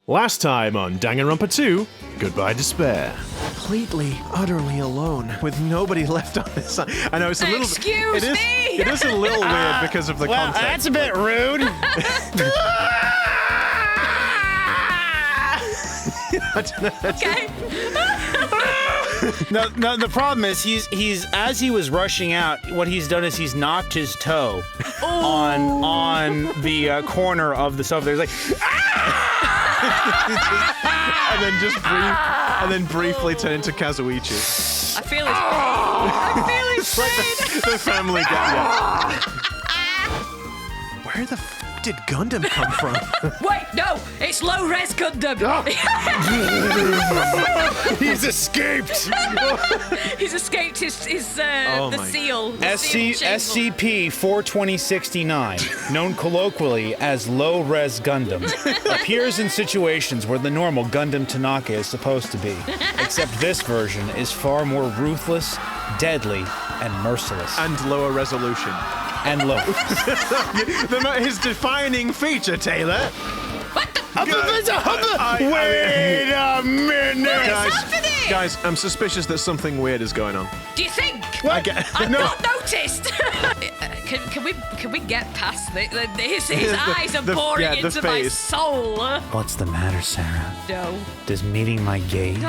Last time on Danganronpa 2, Goodye Despair. Completely, utterly alone, with nobody left on this side. I know it's a little. Excuse me. It is a little weird because of the context. That's a bit rude. Okay. No, the problem is he's as he was rushing out, what he's done is he's knocked his toe on the corner of the sofa. There's like, and then briefly turn into Kazuichi. I feel his pain. Like the family guy. Where the f did Gundam come from? Wait, no, it's low-res Gundam. he's escaped. He's escaped the seal. The SCP-42069, known colloquially as low-res Gundam, appears in situations where the normal Gundam Tanaka is supposed to be, except this version is far more ruthless, deadly, and merciless. And lower resolution. And low. His defining feature, Taylor. What the? Wait a minute! Guys, I'm suspicious that something weird is going on. Do you think? What? I've not noticed. Can we get past this? His eyes are pouring into my soul. What's the matter, Sarah? No. Does meeting my gaze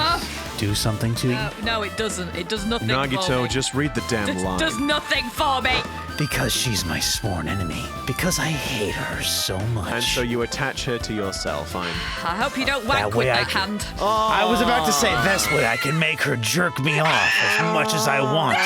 do something to you? No, it doesn't. It does nothing for Nagito, me. just read the damn line. Does nothing for me. Because she's my sworn enemy. Because I hate her so much. And so you attach her to yourself, I hope you don't wank with that hand. I was about to say, this way I can make her jerk me off as much as I want.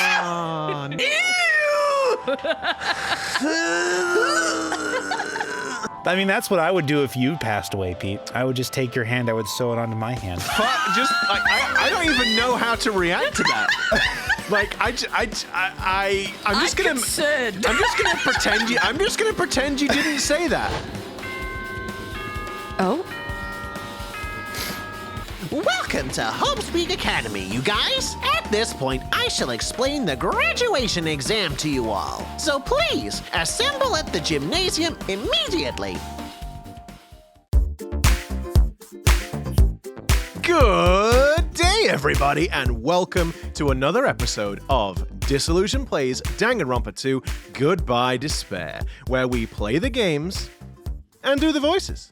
I mean, that's what I would do if you passed away, Pete. I would just take your hand, I would sew it onto my hand. I don't even know how to react to that. Like I'm just gonna pretend you didn't say that. Oh. Welcome to Homespeak Academy, you guys. At this point, I shall explain the graduation exam to you all. So please, assemble at the gymnasium immediately. Good day, everybody, and welcome to another episode of Disillusioned Plays Danganronpa 2 Goodye Despair, where we play the games and do the voices.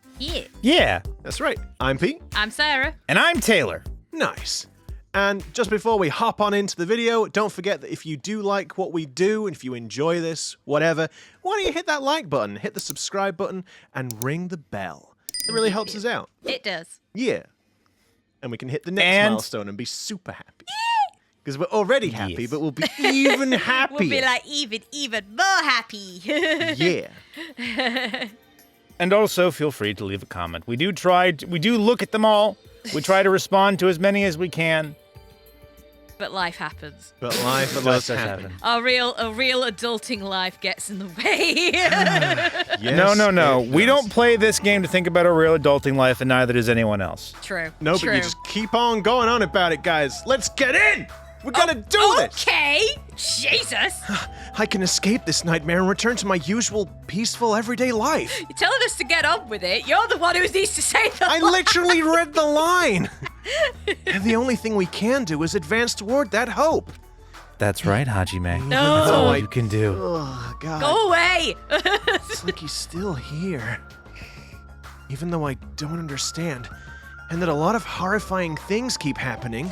Yeah. That's right. I'm Pete. I'm Sarah. And I'm Taylor. Nice. And just before we hop on into the video, don't forget that if you do like what we do, and if you enjoy this, whatever, why don't you hit that like button, hit the subscribe button, and ring the bell. It really helps us out. It does. Yeah. And we can hit the next milestone and be super happy. Because we're already happy, but we'll be even happier. We'll be like even more happy. Yeah. And also, feel free to leave a comment. We do look at them all. We try to respond to as many as we can. But life happens. But life does happen. A real adulting life gets in the way. Yes, No. We don't play this game to think about our real adulting life, and neither does anyone else. True. No, but you just keep on going on about it, guys. Let's get in! We're gonna do this! Okay! Jesus! I can escape this nightmare and return to my usual peaceful everyday life. You're telling us to get on with it. You're the one who needs to say the I literally read the line! And the only thing we can do is advance toward that hope. That's right, Hajime. No. That's all you can do. Oh, God. Go away! It's like he's still here. Even though I don't understand, and that a lot of horrifying things keep happening.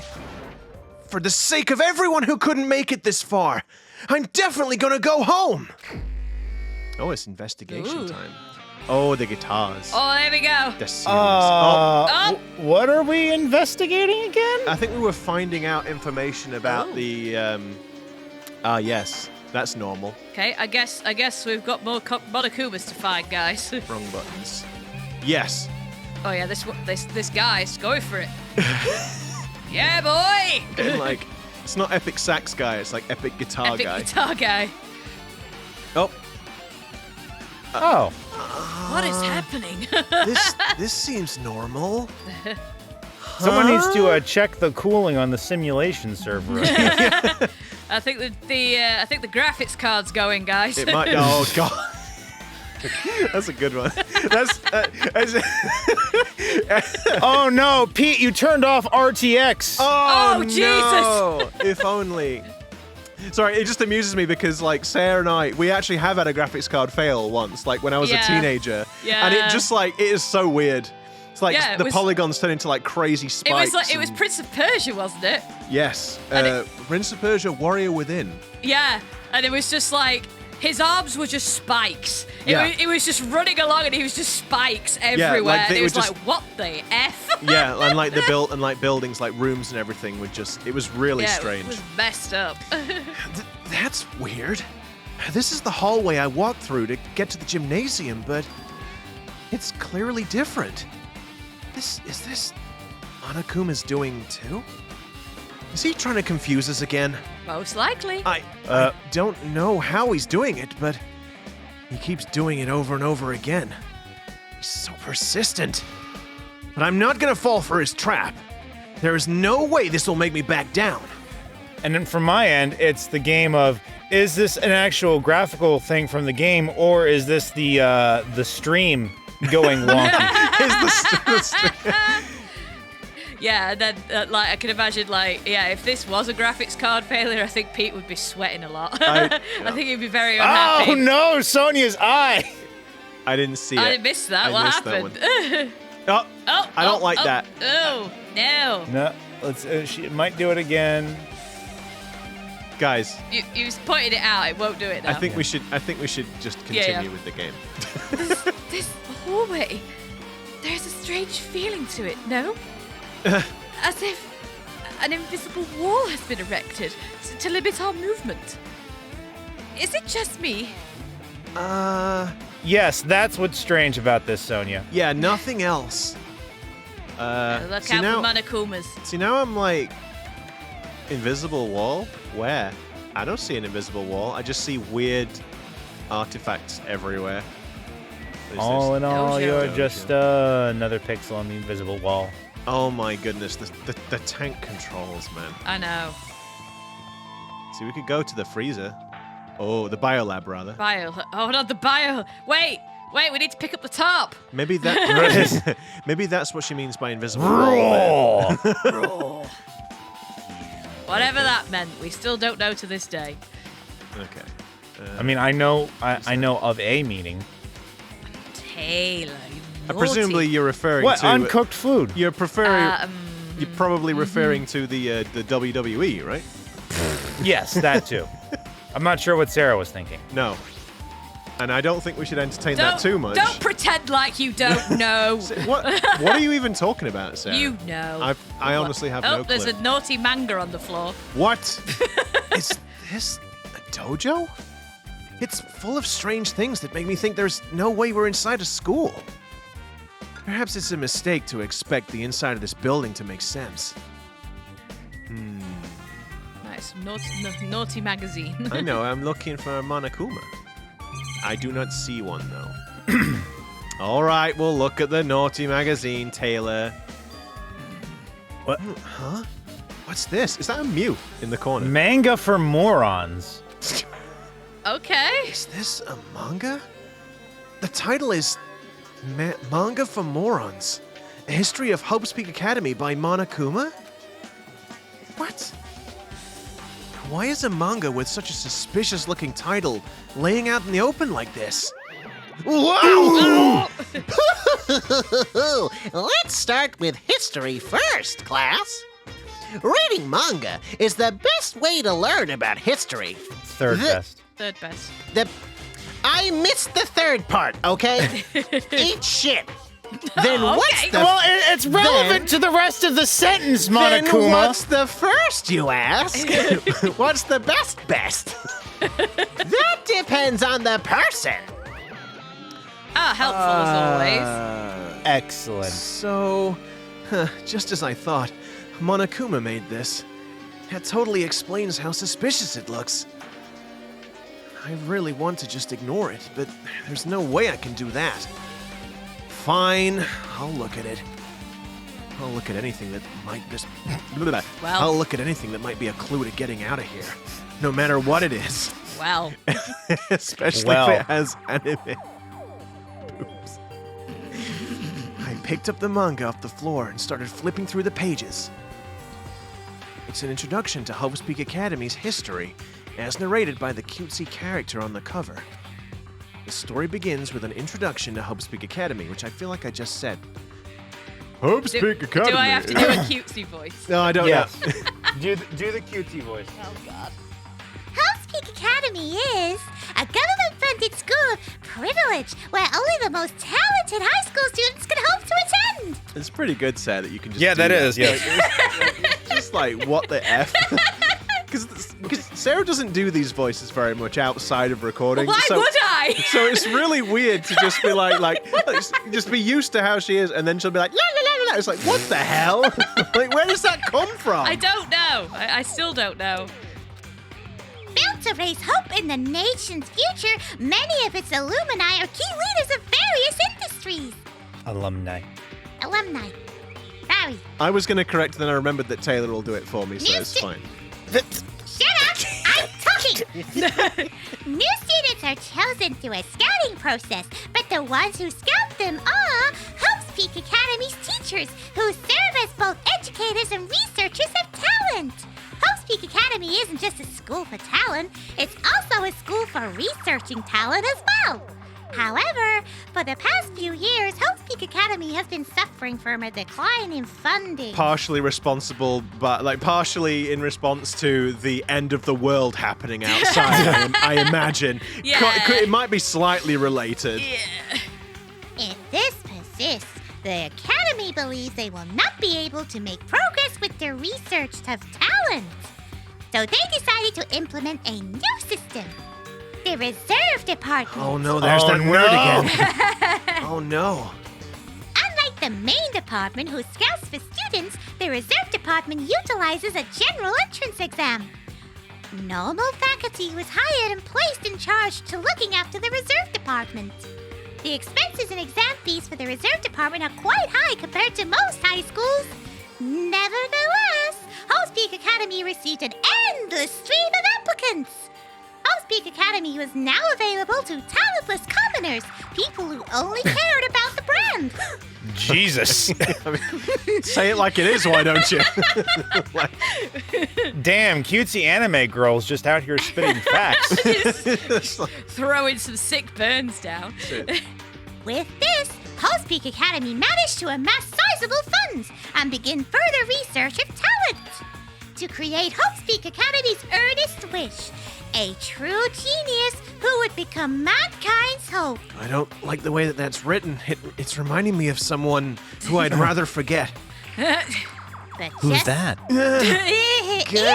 For the sake of everyone who couldn't make it this far, I'm definitely gonna go home! Oh, it's investigation time. Oh, the guitars. Oh, there we go. They're serious. What are we investigating again? I think we were finding out information about the, yes, that's normal. Okay, I guess we've got more Monokumas to find, guys. Wrong buttons. Yes. Oh yeah, this guy's going for it. Yeah, boy! And like, it's not Epic Sax Guy, it's like Epic Guitar Guy. Epic Guitar Guy. Oh. What is happening? This seems normal. Someone needs to check the cooling on the simulation server. I think the graphics card's going, guys. It might. Oh God. That's a good one. That's Oh no, Pete, you turned off RTX. Oh, no. If only. Sorry, it just amuses me because, like, Sarah and we actually have had a graphics card fail once, like, when I was a teenager. Yeah. And it just, like, it is so weird. It's like the polygons turn into, like, crazy spikes. It was Prince of Persia, wasn't it? Yes. Prince of Persia, Warrior Within. Yeah, and it was just like, his arms were just spikes. It was just running along and he was just spikes everywhere. Like and it was like, what the F? Yeah, and like buildings, like rooms and everything would just, it was really strange. It was messed up. That's weird. This is the hallway I walked through to get to the gymnasium, but it's clearly different. Is this Monokuma's doing too? Is he trying to confuse us again? Most likely. I don't know how he's doing it, but he keeps doing it over and over again. He's so persistent. But I'm not gonna fall for his trap. There is no way this will make me back down. And then from my end, it's the game of, is this an actual graphical thing from the game, or is this the stream going wonky? Is the stream? Yeah, and then like I can imagine, like, if this was a graphics card failure, I think Pete would be sweating a lot. I think he'd be very unhappy. Oh no, Sonia's eye! I didn't see it. I missed that. What happened? I don't like that. Oh no! No, let's. She might do it again. Guys, you was pointing it out. It won't do it now. I think we should just continue with the game. This hallway. There's a strange feeling to it. No. As if an invisible wall has been erected to limit our movement. Is it just me? Yes, that's what's strange about this, Sonia. Yeah, nothing else. Look out for Monokumas. See, now I'm like, invisible wall? Where? I don't see an invisible wall. I just see weird artifacts everywhere. All in all, Dojo. you're just another pixel on the invisible wall. Oh my goodness, the tank controls, man. I know. See, we could go to the freezer. Oh, the biolab, rather. Oh, not the bio. Wait, we need to pick up the top. Maybe maybe that's what she means by invisible wall. Whatever that meant, we still don't know to this day. Okay. I mean, I know of a meaning. Taylor, you naughty. Presumably you're referring What, to uncooked food? You're probably referring to the WWE, right? Yes, that too. I'm not sure what Sarah was thinking. No. And I don't think we should entertain that too much. Don't pretend like you don't know. What are you even talking about, Sarah? You know. I honestly have no clue. There's a naughty manga on the floor. What? Is this a dojo? It's full of strange things that make me think there's no way we're inside a school. Perhaps it's a mistake to expect the inside of this building to make sense. Nice. Naughty magazine. I know, I'm looking for a Monokuma. I do not see one, though. All right, we'll look at the naughty magazine, Taylor. What? Huh? What's this? Is that a Mew in the corner? Manga for morons. Okay. Is this a manga? The title is Manga for Morons. A History of Hope's Peak Academy by Monokuma? What? Why is a manga with such a suspicious-looking title laying out in the open like this? Wow! Let's start with history first, class. Reading manga is the best way to learn about history. Third best. Third best. I missed the third part, okay? Eat shit. Then what's the... Well, it's relevant to the rest of the sentence, Monokuma. Then what's the first, you ask? What's the best? That depends on the person. Helpful as always. Excellent. So, just as I thought, Monokuma made this. That totally explains how suspicious it looks. I really want to just ignore it, but there's no way I can do that. Fine, I'll look at it. I'll look at anything that might just... I'll look at anything that might be a clue to getting out of here. No matter what it is. Well. Especially if it has anime. picked up the manga off the floor and started flipping through the pages. It's an introduction to Hope's Peak Academy's history, as narrated by the cutesy character on the cover. The story begins with an introduction to Hope's Peak Academy, which I feel like I just said. Hope's Peak Academy. Do I have to do a cutesy voice? No, I don't Yes. know. do the cutesy voice. Oh, God. Hope's Peak Academy is a government-funded school of privilege where only the most talented high school students can hope to attend. It's pretty good, Sarah, that you can just Yeah, do that is, yes. It's just like, what the F? Because Sarah doesn't do these voices very much outside of recording. Why so, would I? So it's really weird to just be like, just be used to how she is, and then she'll be like, la la la la. It's like, what the hell? Like, where does that come from? I don't know. I still don't know. Built to raise hope in the nation's future, many of its alumni are key leaders of various industries. Alumni. Alumni. Sorry. I was going to correct, then I remembered that Taylor will do it for me, so it's fine. Shut up! I'm talking! New students are chosen through a scouting process, but the ones who scout them are Hope's Peak Academy's teachers, who serve as both educators and researchers of talent. Hope's Peak Academy isn't just a school for talent, it's also a school for researching talent as well. However, for the past few years, Hope's Peak Academy has been suffering from a decline in funding. Partially responsible, but partially in response to the end of the world happening outside, I imagine. Yeah. It might be slightly related. Yeah. If this persists, the Academy believes they will not be able to make progress with their research of talent. So they decided to implement a new system. The Reserve Department. Oh no, there's that word again. Oh no. Unlike the main department who scouts for students, the Reserve Department utilizes a general entrance exam. Normal faculty was hired and placed in charge to looking after the Reserve Department. The expenses and exam fees for the Reserve Department are quite high compared to most high schools. Nevertheless, Hope's Peak Academy received an endless stream of applicants. Hope's Peak Academy was now available to talentless commoners, people who only cared about the brand. Jesus. Say it like it is, why don't you? Damn, cutesy anime girls just out here spitting facts. Throwing some sick burns down. With this, Hope's Peak Academy managed to amass sizable funds and begin further research of talent. To create Hope's Peak Academy's earnest wish, a true genius who would become mankind's hope. I don't like the way that that's written. It's reminding me of someone who I'd rather forget. But Who's just that? Get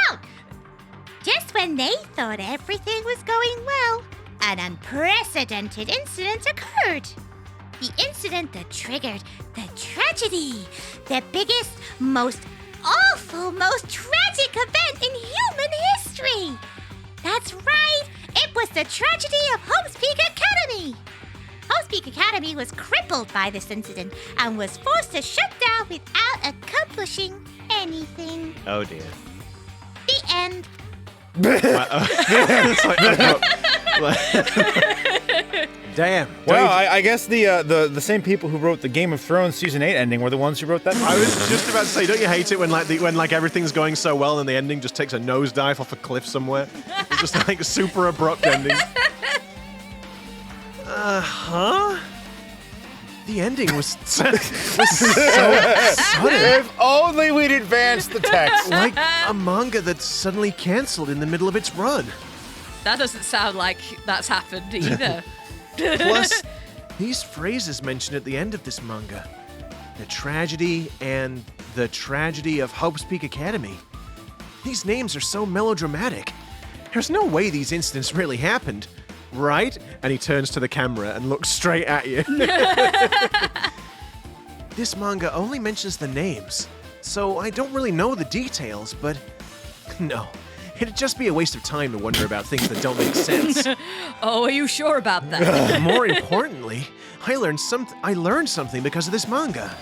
out! Just when they thought everything was going well, an unprecedented incident occurred. The incident that triggered the tragedy. The biggest, most awful, most tragic event in human history. That's right, it was the tragedy of Hope's Peak Academy. Hope's Peak Academy was crippled by this incident and was forced to shut down without accomplishing anything. Oh dear. The end. It's damn. Well, I guess the same people who wrote the Game of Thrones season 8 ending were the ones who wrote that. I was just about to say, don't you hate it when everything's going so well and the ending just takes a nosedive off a cliff somewhere? It's just like a super abrupt ending. Huh? The ending was so sudden. If only we'd advanced the text. Like a manga that's suddenly cancelled in the middle of its run. That doesn't sound like that's happened either. Plus, these phrases mentioned at the end of this manga. The tragedy and the tragedy of Hope's Peak Academy. These names are so melodramatic. There's no way these incidents really happened, right? And he turns to the camera and looks straight at you. This manga only mentions the names, so I don't really know the details, but no. It'd just be a waste of time to wonder about things that don't make sense. Oh, are you sure about that? More importantly, I learned something because of this manga.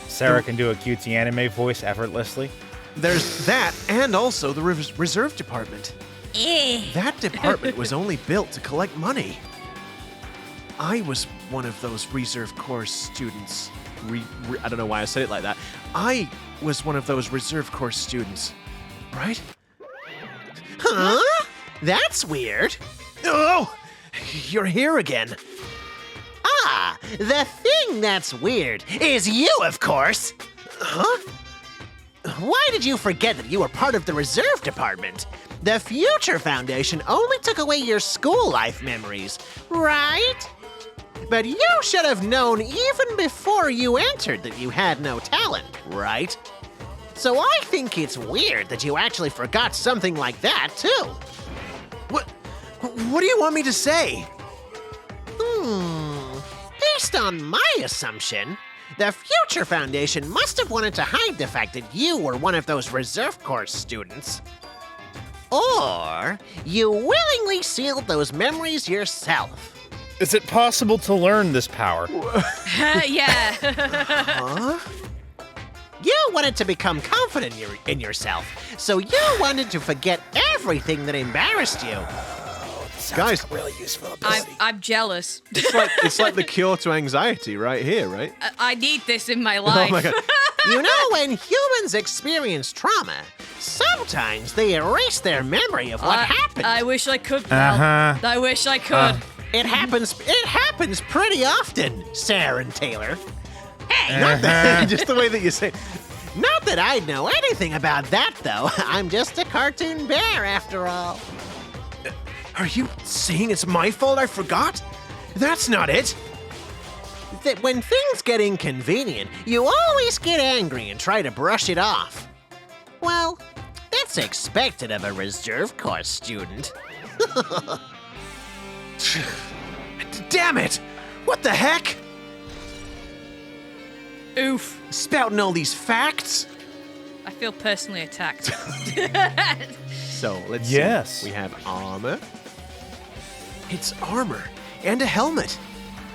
Sarah can do a cutesy anime voice effortlessly. There's that, and also the Reserve Department. That department was only built to collect money. I was one of those reserve course students. I don't know why I said it like that. I was one of those reserve course students, right? Huh? That's weird. Oh, you're here again. Ah, the thing that's weird is you, of course. Huh? Why did you forget that you were part of the reserve department? The Future Foundation only took away your school life memories, right? But you should have known even before you entered that you had no talent, right? So I think it's weird that you actually forgot something like that, too. What do you want me to say? Based on my assumption, the Future Foundation must have wanted to hide the fact that you were one of those reserve course students. Or you willingly sealed those memories yourself. Is it possible to learn this power? Yeah. Huh? You wanted to become confident in yourself, so you wanted to forget everything that embarrassed you. Guys, Really useful. I'm jealous. it's like the cure to anxiety right here, right? I need this in my life. Oh my god. You know, when humans experience trauma, sometimes they erase their memory of what happened. I wish I could, pal. I wish I could. It happens pretty often, Sarah and Taylor. Hey, Just the way that you say. not that I know anything about that, though. I'm just a cartoon bear, after all. Are you saying it's my fault I forgot? That's not it. That when things get inconvenient, you always get angry and try to brush it off. Well, that's expected of a reserve course student. Damn it! What the heck? Oof. Spouting all these facts? I feel personally attacked. So, let's Yes. see. We have armor. It's armor. And a helmet.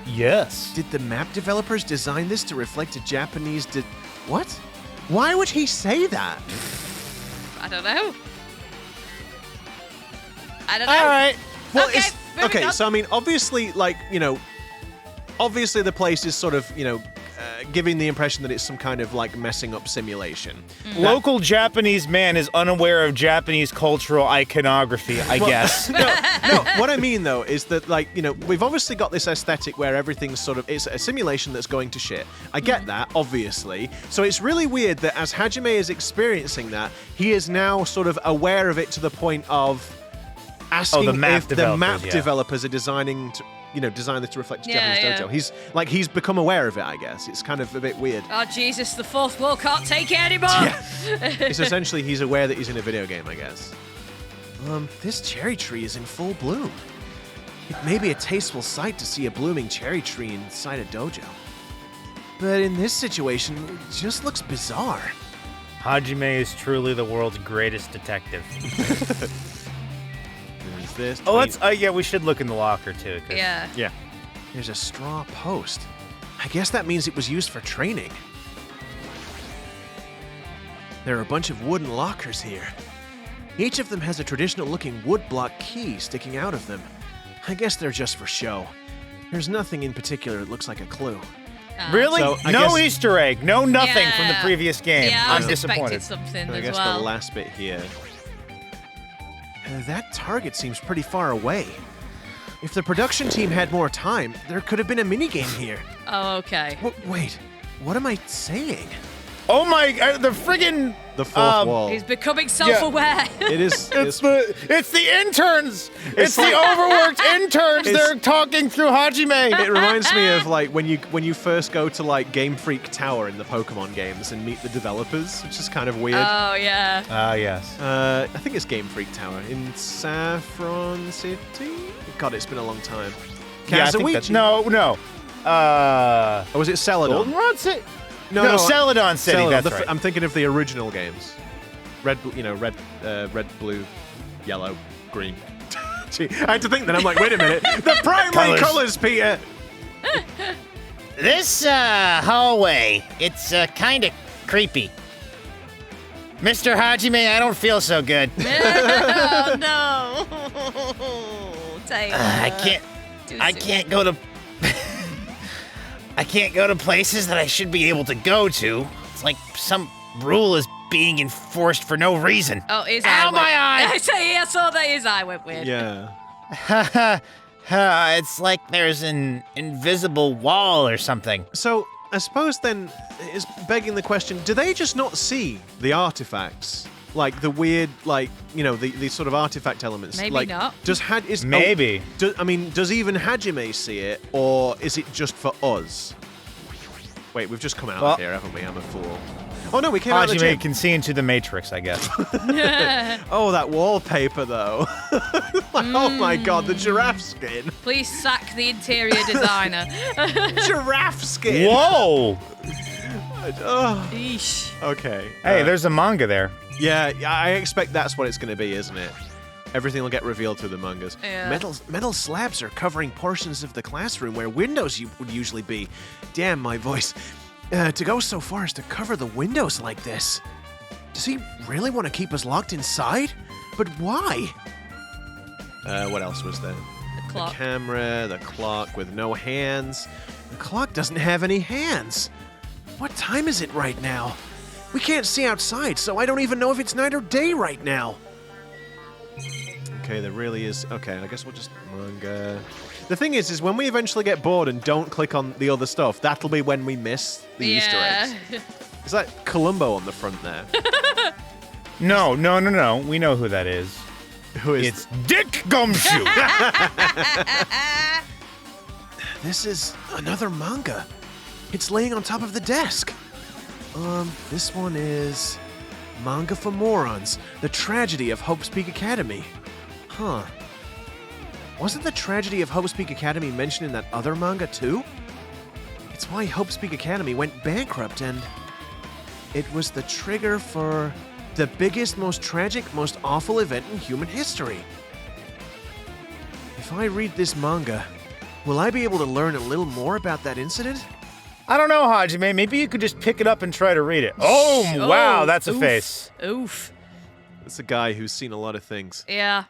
Yes. Did the map developers design this to reflect a Japanese What? Why would he say that? I don't know. I don't know. All right. Well, Okay, moving on. so I mean, obviously, like, obviously the place is sort of, giving the impression that it's some kind of, like, messing up simulation. Local Japanese man is unaware of Japanese cultural iconography, I guess. No, what I mean, though, is that, like, we've obviously got this aesthetic where everything's sort of, it's a simulation that's going to shit. I get that, obviously. So it's really weird that as Hajime is experiencing that, he is now sort of aware of it to the point of asking the map if the map developers, yeah. developers are designing to, design this to reflect a Yeah, Japanese yeah. dojo. He's become aware of it, I guess. It's kind of a bit weird. Oh, Jesus, the fourth wall can't take it anymore. It's essentially he's aware that he's in a video game, I guess. This cherry tree is in full bloom. It may be a tasteful sight to see a blooming cherry tree inside a dojo. But in this situation, it just looks bizarre. Hajime is truly the world's greatest detective. There's this. Oh, yeah, we should look in the locker, too. 'Cause- Yeah. Yeah. There's a straw post. I guess that means it was used for training. There are a bunch of wooden lockers here. Each of them has a traditional-looking wood-block key sticking out of them. I guess they're just for show. There's nothing in particular that looks like a clue. Really? So, I no guess- Easter egg. No nothing from the Yeah. previous game. Yeah, I I'm was expecting disappointed. something And I as guess well. the last bit here. That target seems pretty far away. If the production team had more time, there could have been a minigame here. Oh, okay. Wait, what am I saying? Oh my, the friggin' The fourth wall. He's becoming self-aware. It is. It's the interns. It's the like- overworked interns. It's- They're talking through Hajime. It reminds me of like when you first go to like Game Freak Tower in the Pokemon games and meet the developers, which is kind of weird. Oh, yeah. Ah, yes. I think it's Game Freak Tower in Saffron City. God, it's been a long time. Yeah, I think Kazuichi. that's, no. Or was it Celadon? Goldenrod City? No, No, Celadon City, Celadon. that's right. I'm thinking of the original games. Red, blue, yellow, green. Gee, I had to think that. I'm like, wait a minute. The primary colors, Peter. This hallway, it's kind of creepy. Mr. Hajime, I don't feel so good. Oh, no. Taylor. I can't go to I can't go to places that I should be able to go to. It's like some rule is being enforced for no reason. Oh, his Ow, eye my eye! I saw that his eye went weird. Yeah. It's like there's an invisible wall or something. So, I suppose then, is begging the question, do they just not see the artifacts? Like, the weird, like, you know, the sort of artifact elements? Maybe like, not. Maybe. Does even Hajime see it, or is it just for us? Wait, we've just come out of here, haven't we? I'm a fool. Oh no, we came out of the Hajime gym. can see into the Matrix, I guess. Oh, that wallpaper, though. Oh my god, the giraffe skin. Please sack the interior designer. Giraffe skin. Whoa! Oh, Eesh. okay. Hey, there's a manga there. Yeah, I expect that's what it's going to be, isn't it? Everything will get revealed through the mangas. Yeah. Metal slabs are covering portions of the classroom where windows would usually be. Damn, my voice. To go so far as to cover the windows like this. Does he really want to keep us locked inside? But why? What else was there? The clock. The camera, the clock with no hands. The clock doesn't have any hands. What time is it right now? We can't see outside, so I don't even know if it's night or day right now. Okay, there really is. Okay, I guess we'll just manga. The thing is when we eventually get bored and don't click on the other stuff, that'll be when we miss the Easter eggs. Is that Columbo on the front there? No. We know who that is. Who is? It's Dick Gumshoe. This is another manga. It's laying on top of the desk. This one is Manga for Morons, The Tragedy of Hope's Peak Academy. Huh. Wasn't the tragedy of Hope's Peak Academy mentioned in that other manga too? It's why Hope's Peak Academy went bankrupt, and it was the trigger for the biggest, most tragic, most awful event in human history. If I read this manga, will I be able to learn a little more about that incident? I don't know, Hajime. Maybe you could just pick it up and try to read it. Oh, wow, that's a oof. face. Oof. It's a guy who's seen a lot of things. Yeah.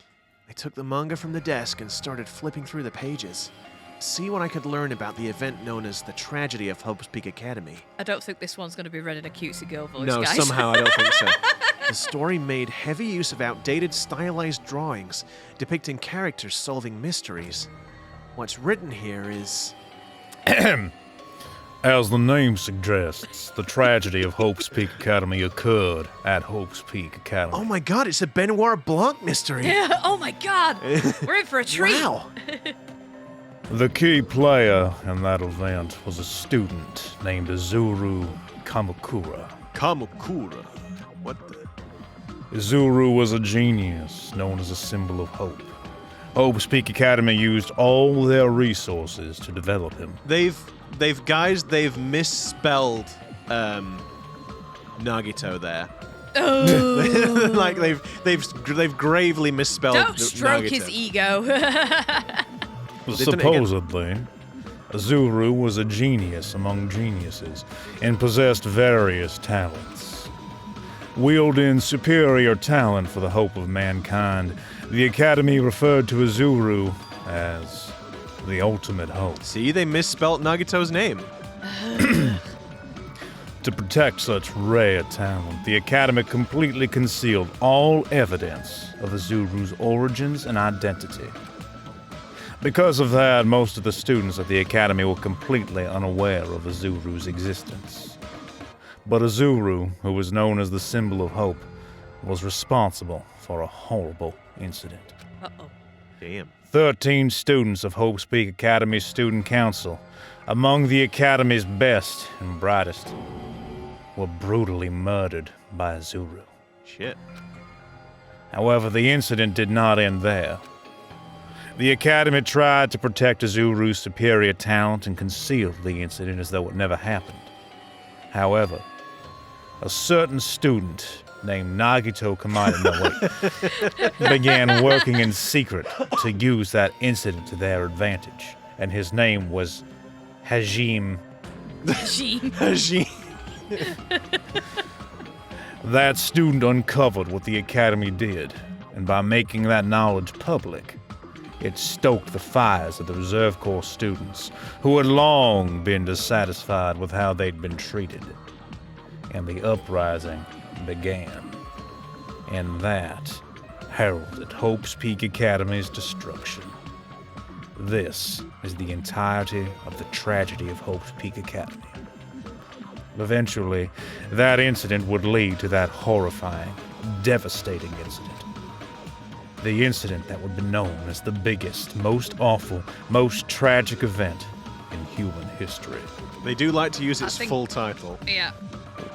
I took the manga from the desk and started flipping through the pages. See what I could learn about the event known as the tragedy of Hope's Peak Academy. I don't think this one's going to be read in a cutesy girl voice, No, guys. somehow I don't think so. The story made heavy use of outdated stylized drawings depicting characters solving mysteries. What's written here is... As the name suggests, the tragedy of Hope's Peak Academy occurred at Hope's Peak Academy. Oh my god, it's a Benoit Blanc mystery! Yeah, oh my god. We're in for a treat. Wow! The key player in that event was a student named Izuru Kamakura. Kamakura? What the... Izuru was a genius, known as a symbol of hope. Hope's Peak Academy used all their resources to develop him. They've misspelled Nagito there. Oh. Like they've gravely misspelled Don't stroke Nagito. his ego. They've done it again. Supposedly, Izuru was a genius among geniuses and possessed various talents. Wielding superior talent for the hope of mankind, the Academy referred to Izuru as the ultimate hope. See, they misspelled Nagito's name. To protect such rare talent, the Academy completely concealed all evidence of Izuru's origins and identity. Because of that, most of the students at the Academy were completely unaware of Izuru's existence. But Izuru, who was known as the symbol of hope, was responsible for a horrible incident. Uh-oh. Damn. 13 students of Hope's Peak Academy's Student Council, among the Academy's best and brightest, were brutally murdered by Izuru. Shit. However, the incident did not end there. The Academy tried to protect Izuru's superior talent and conceal the incident as though it never happened. However, a certain student named Nagito began working in secret to use that incident to their advantage, and his name was Hajime. Gee. That student uncovered what the Academy did, and by making that knowledge public, It stoked the fires of the Reserve Corps students, who had long been dissatisfied with how they'd been treated. And the uprising began. And that heralded Hope's Peak Academy's destruction. This is the entirety of the tragedy of Hope's Peak Academy. Eventually, that incident would lead to that horrifying, devastating incident. The incident that would be known as the biggest, most awful, most tragic event in human history. They do like to use its full title. Yeah.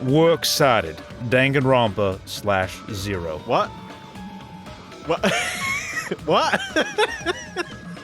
Works cited, Danganronpa /0. What? What? What?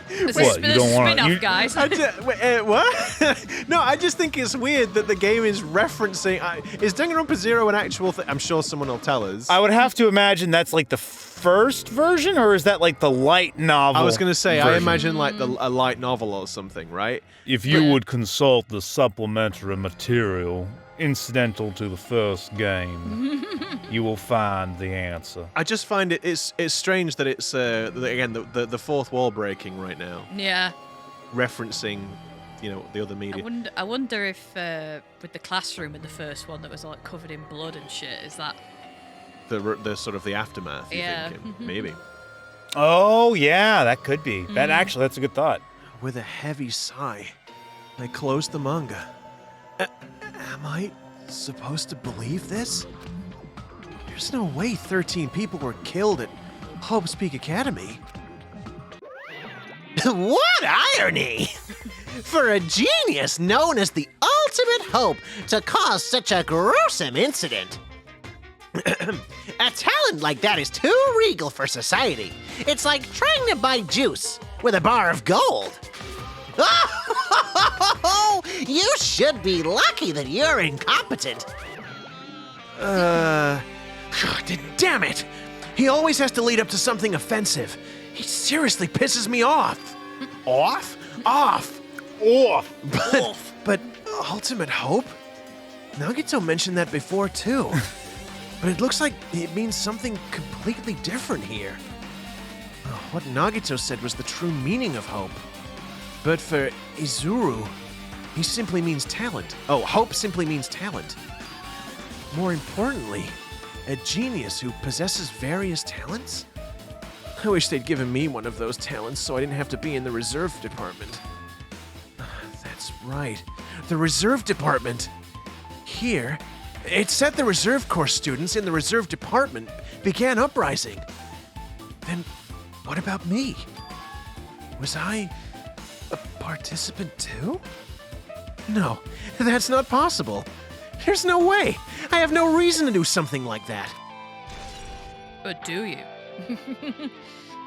There's What, a you don't wanna- spin-off, you- guys. What? No, I just think it's weird that the game is referencing. Is Danganronpa 0 an actual thing? I'm sure someone will tell us. I would have to imagine that's like the first version, or is that like the light novel? I was going to say, I version? imagine like a light novel or something, right? If you would consult the supplementary material incidental to the first game, you will find the answer. I just find it's strange that it's again the fourth wall breaking right now, Yeah. referencing the other media. I wonder if with the classroom in the first one that was like covered in blood and shit, is that? The sort of the aftermath. Yeah. Thinking? Maybe. Oh, yeah, that could be. That's a good thought. With a heavy sigh, I closed the manga. Am I supposed to believe this? There's no way 13 people were killed at Hope's Peak Academy. What irony! For a genius known as the ultimate hope to cause such a gruesome incident. A talent like that is too regal for society. It's like trying to buy juice with a bar of gold. Oh, you should be lucky that you're incompetent. Damn it! He always has to lead up to something offensive. He seriously pisses me off. Off? Off! Off! But Ultimate Hope? Nagito mentioned that before, too. But it looks like it means something completely different here. What Nagito said was the true meaning of hope. But for Izuru, he simply means talent. Oh, hope simply means talent. More importantly, a genius who possesses various talents? I wish they'd given me one of those talents so I didn't have to be in the reserve department. That's right, the reserve department. Here, it said the reserve corps students in the reserve department began uprising. Then what about me? Was I a participant too? No, that's not possible. There's no way. I have no reason to do something like that. But do you?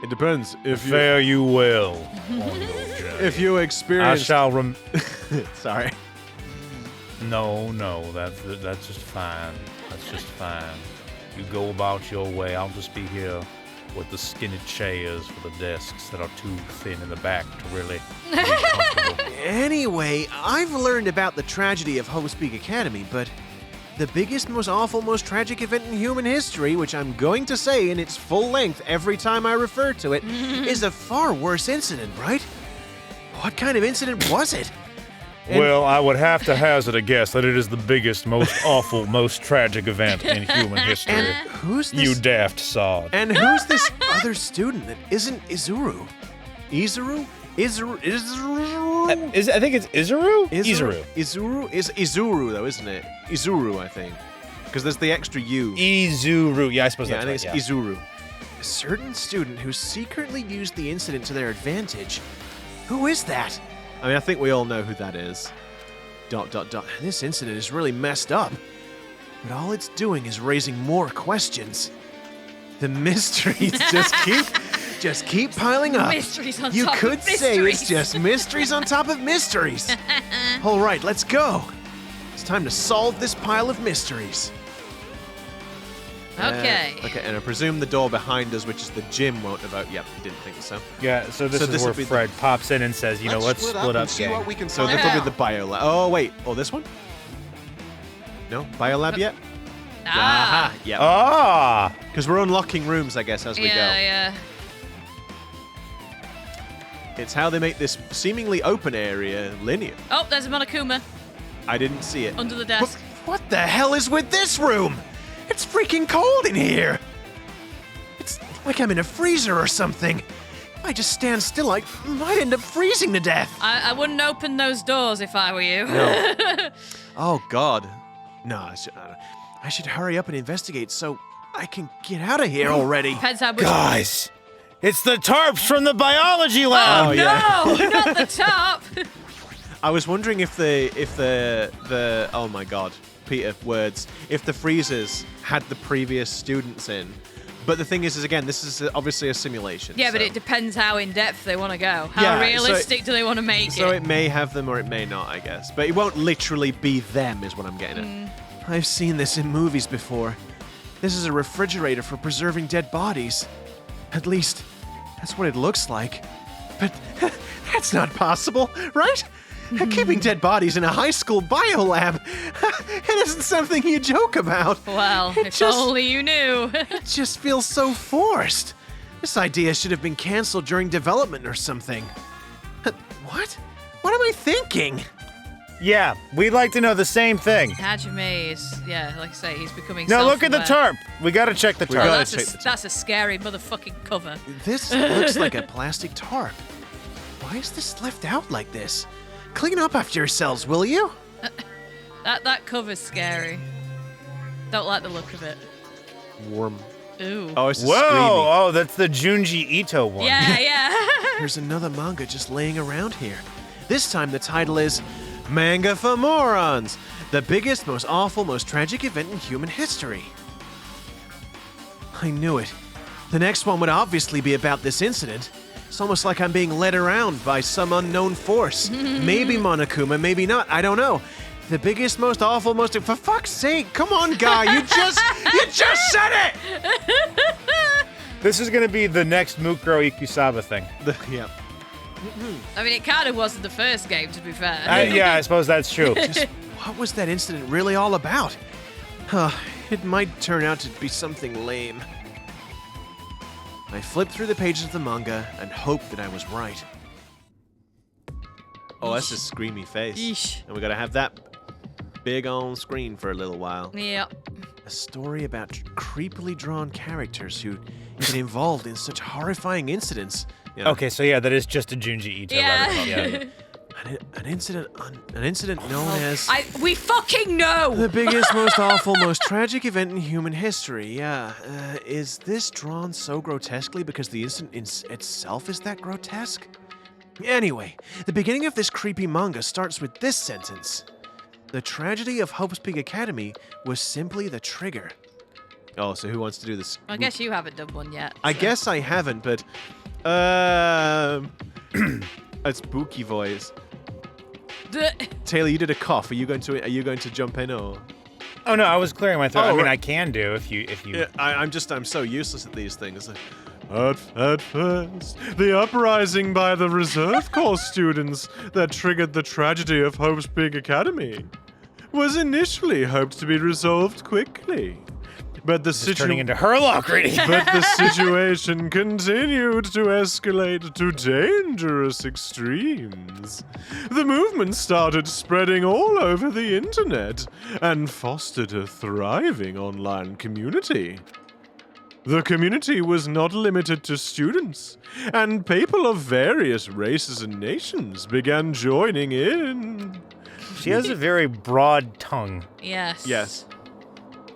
It depends. Fare you well on your journey. If you I experience, shall sorry. No, that's just fine. That's just fine. You go about your way. I'll just be here with the skinny chairs for the desks that are too thin in the back to really be comfortable. Anyway, I've learned about the tragedy of Hope's Peak Academy, but the biggest, most awful, most tragic event in human history, which I'm going to say in its full length every time I refer to it, is a far worse incident, right? What kind of incident was it? Well, I would have to hazard a guess that it is the biggest, most awful, most tragic event in human history. And who's this? You daft sod. And who's this other student that isn't Izuru? Izuru? Izuru? I think it's Izuru? Izuru is Izuru though, isn't it? Izuru, I think, because there's the extra U. Izuru. Yeah, I suppose Yeah, I that's think right. it's Izuru. A certain student who secretly used the incident to their advantage. Who is that? I mean, I think we all know who that is. ... This incident is really messed up. But all it's doing is raising more questions. The mysteries just keep piling up. Mysteries on You top could of say mysteries. it's just mysteries on top of mysteries. All right, let's go. It's time to solve this pile of mysteries. Okay. Okay, and I presume the door behind us, which is the gym, won't have out. Yep, didn't think so. Yeah, so this So is this where would be the- Fred pops in and says, let's split up, see gang. what we can So find this will out. be the bio lab. Oh, wait. Oh, this one? No? Bio lab yet? Ah. Aha, yeah. Ah! Because we're unlocking rooms, I guess, as we go. Yeah, yeah. It's how they make this seemingly open area linear. Oh, there's a Monokuma I didn't see it. under the desk. What the hell is with this room? It's freaking cold in here. It's like I'm in a freezer or something. If I just stand still, I might end up freezing to death. I wouldn't open those doors if I were you. No. Oh, God. No, I should hurry up and investigate so I can get out of here already. Depends how much. Guys, it's the tarps from the biology lab. Oh, no, not the top. I was wondering if the oh my God, Peter, words. If the freezers had the previous students in. But the thing is again, this is obviously a simulation. Yeah, but so- it depends how in-depth they want to go. How Yeah, so realistic do they want to make So it? it may have them or it may not, I guess. But it won't literally be them, is what I'm getting at. I've seen this in movies before. This is a refrigerator for preserving dead bodies. At least, that's what it looks like. But that's not possible, right? Keeping dead bodies in a high school biolab, it isn't something you joke about. Well, It if just- only you knew. It just feels so forced. This idea should have been canceled during development or something. What? What am I thinking? Yeah, we'd like to know the same thing. Hajime is, yeah, like I say, he's becoming Now look at the self-aware. tarp. We gotta check the We tarp. gotta That's check the tarp. that's a scary motherfucking cover. This looks like a plastic tarp. Why is this left out like this? Clean up after yourselves, will you? That cover's scary. Don't like the look of it. Warm. Ooh. Oh, it's Whoa! screaming. Oh, that's the Junji Ito one. Yeah, yeah. There's another manga just laying around here. This time the title is Manga for Morons, the biggest, most awful, most tragic event in human history. I knew it. The next one would obviously be about this incident. It's almost like I'm being led around by some unknown force. Maybe Monokuma, maybe not, I don't know. The biggest, most awful, most... For fuck's sake, come on, guy, you just said it! This is gonna be the next Mukuro Ikusaba thing. Yeah. I mean, it kind of wasn't the first game, to be fair. Yeah, I suppose that's true. What was that incident really all about? It might turn out to be something lame. I flipped through the pages of the manga and hoped that I was right. Oh, that's a screamy face. Yeesh. And we gotta have that big on screen for a little while. Yeah. A story about creepily drawn characters who get involved in such horrifying incidents. You know, Okay, so yeah, that is just a Junji Ito. Yeah. Yeah. An incident known as We fucking know! the biggest, most awful, most tragic event in human history. Yeah. Is this drawn so grotesquely because the incident itself is that grotesque? Anyway, the beginning of this creepy manga starts with this sentence. The tragedy of Hope's Peak Academy was simply the trigger. Oh, so who wants to do this? I guess you haven't done one yet. I so. guess I haven't, but it's spooky voice. Taylor, you did a cough. Are you going to jump in or? Oh no, I was clearing my throat. Oh, I mean, right. I can do if you. Yeah, I'm so useless at these things. At first, the uprising by the reserve corps students that triggered the tragedy of Hope's Big Academy was initially hoped to be resolved quickly. But the Turning into Herlock reading. But the situation continued to escalate to dangerous extremes. The movement started spreading all over the internet and fostered a thriving online community. The community was not limited to students, and people of various races and nations began joining in. She has a very broad tongue. Yes. Yes.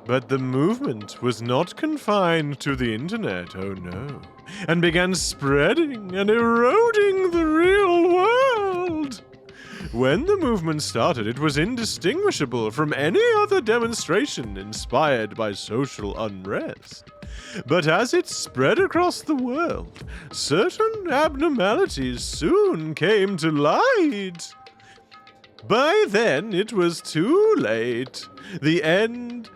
But the movement was not confined to the internet, oh no, and began spreading and eroding the real world. When the movement started, it was indistinguishable from any other demonstration inspired by social unrest. But as it spread across the world, certain abnormalities soon came to light. By then, it was too late. The ends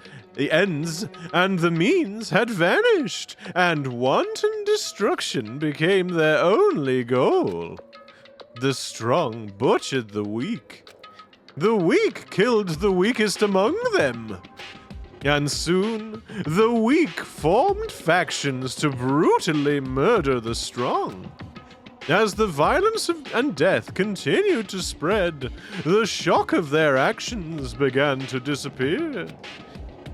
and the means had vanished, and wanton destruction became their only goal. The strong butchered the weak. The weak killed the weakest among them. And soon, the weak formed factions to brutally murder the strong. As the violence and death continued to spread, the shock of their actions began to disappear.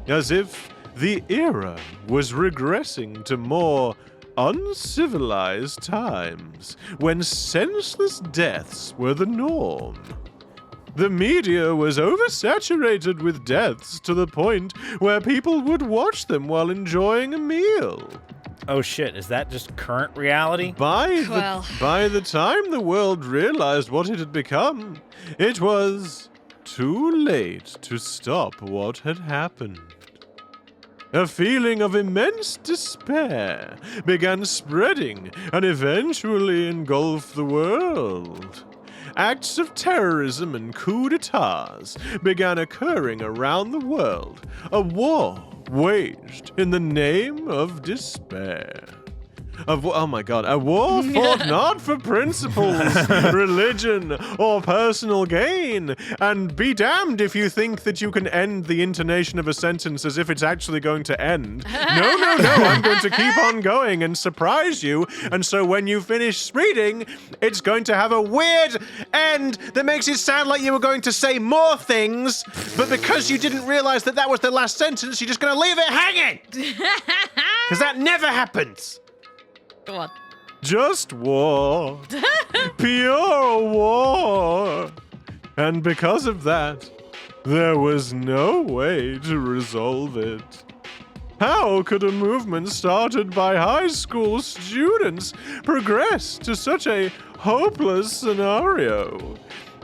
As if the era was regressing to more uncivilized times, when senseless deaths were the norm. The media was oversaturated with deaths to the point where people would watch them while enjoying a meal. Oh shit, is that just current reality? By the time the world realized what it had become, it was too late to stop what had happened. A feeling of immense despair began spreading and eventually engulfed the world. Acts of terrorism and coups d'etats began occurring around the world. A war waged in the name of despair. A war fought not for principles, religion, or personal gain. And be damned if you think that you can end the intonation of a sentence as if it's actually going to end. No, I'm going to keep on going and surprise you. And so when you finish reading, it's going to have a weird end that makes it sound like you were going to say more things, but because you didn't realize that that was the last sentence, you're just going to leave it hanging. Because that never happens. Go on. Just war. Pure war. And because of that, there was no way to resolve it. How could a movement started by high school students progress to such a hopeless scenario?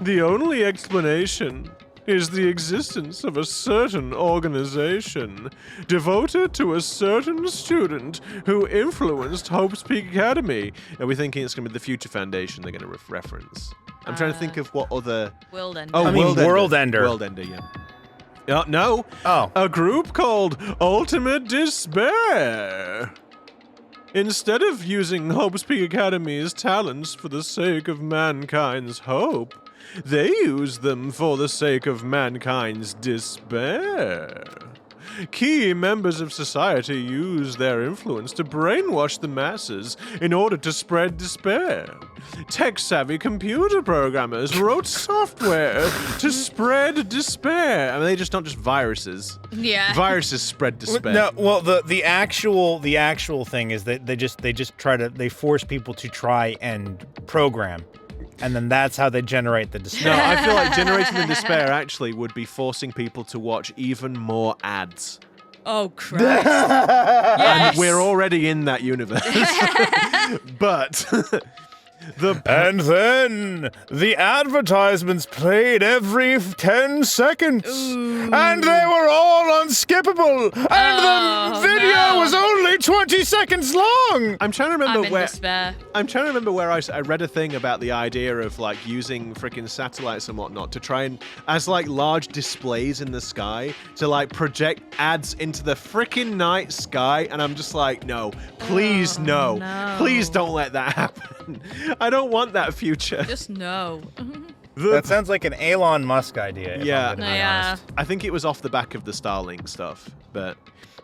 The only explanation is the existence of a certain organization devoted to a certain student who influenced Hope's Peak Academy. Are we thinking it's going to be the Future Foundation they're going to reference? I'm trying to think of what other... World Ender. Oh, I mean, World Ender. World Ender. World Ender, yeah. No. Oh. A group called Ultimate Despair. Instead of using Hope's Peak Academy's talents for the sake of mankind's hope, they use them for the sake of mankind's despair. Key members of society use their influence to brainwash the masses in order to spread despair. Tech-savvy computer programmers wrote software to spread despair. I mean, they just not just viruses. Yeah. Viruses spread despair. No, well, the actual thing is that they force people to try and program. And then that's how they generate the despair. No, I feel like generating the despair actually would be forcing people to watch even more ads. Oh, Christ. Yes. And we're already in that universe. But And then the advertisements played every 10 seconds. And they were all unskippable. And the video was only 20 seconds long. I'm trying to remember I'm in where despair. I'm trying to remember where I read a thing about the idea of like using freaking satellites and whatnot to try and as like large displays in the sky to like project ads into the freaking night sky, and I'm just like, no, please no. Please don't let that happen. I don't want that future. Just no. That sounds like an Elon Musk idea. if Yeah. I'm gonna be Yeah. honest. I think it was off the back of the Starlink stuff, but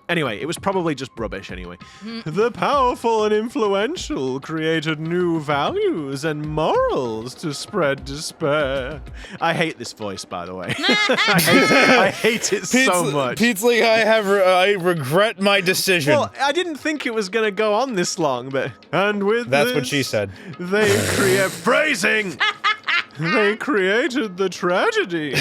anyway, it was probably just rubbish anyway. The powerful and influential created new values and morals to spread despair. I hate this voice, by the way. I hate it so much. Pete's like, I regret my decision. Well, I didn't think it was going to go on this long, but... And with That's what this, she said. They create... Phrasing! They created the tragedy.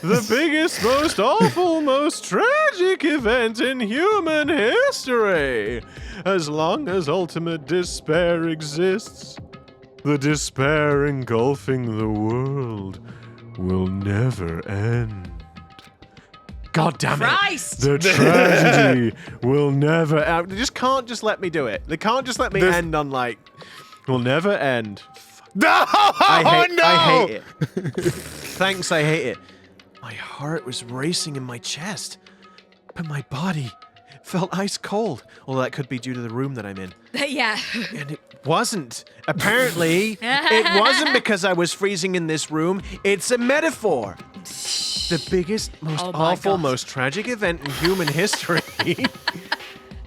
The biggest, most awful, most tragic event in human history. As long as ultimate despair exists, the despair engulfing the world will never end. God damn it. Christ! The tragedy will never end. They just can't just let me do it. They can't just let me end on like, will never end. No! I hate it. Thanks, I hate it. My heart was racing in my chest, but my body felt ice cold. Although that could be due to the room that I'm in. Yeah. And it wasn't. Apparently, it wasn't because I was freezing in this room. It's a metaphor. The biggest, most Oh my awful, God. most tragic event in human history.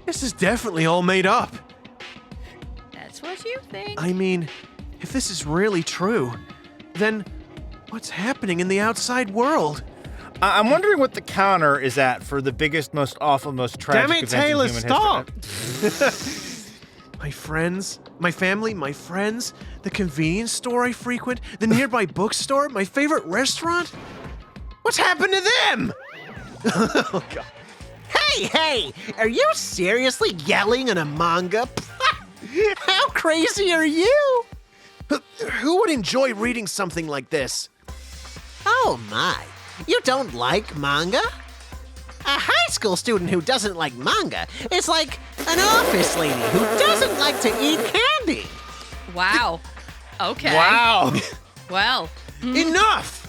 This is definitely all made up. That's what you think. I mean, If this is really true, then what's happening in the outside world? I'm wondering what the counter is at for the biggest, most awful, most tragic Damn it, event Taylor, in human stop! history. My friends, my family, my friends, the convenience store I frequent, the nearby bookstore, my favorite restaurant? What's happened to them? Oh, God. Hey, are you seriously yelling in a manga? How crazy are you? Who would enjoy reading something like this? Oh my, you don't like manga? A high school student who doesn't like manga is like an office lady who doesn't like to eat candy. Wow. Okay. Wow. Well. Enough!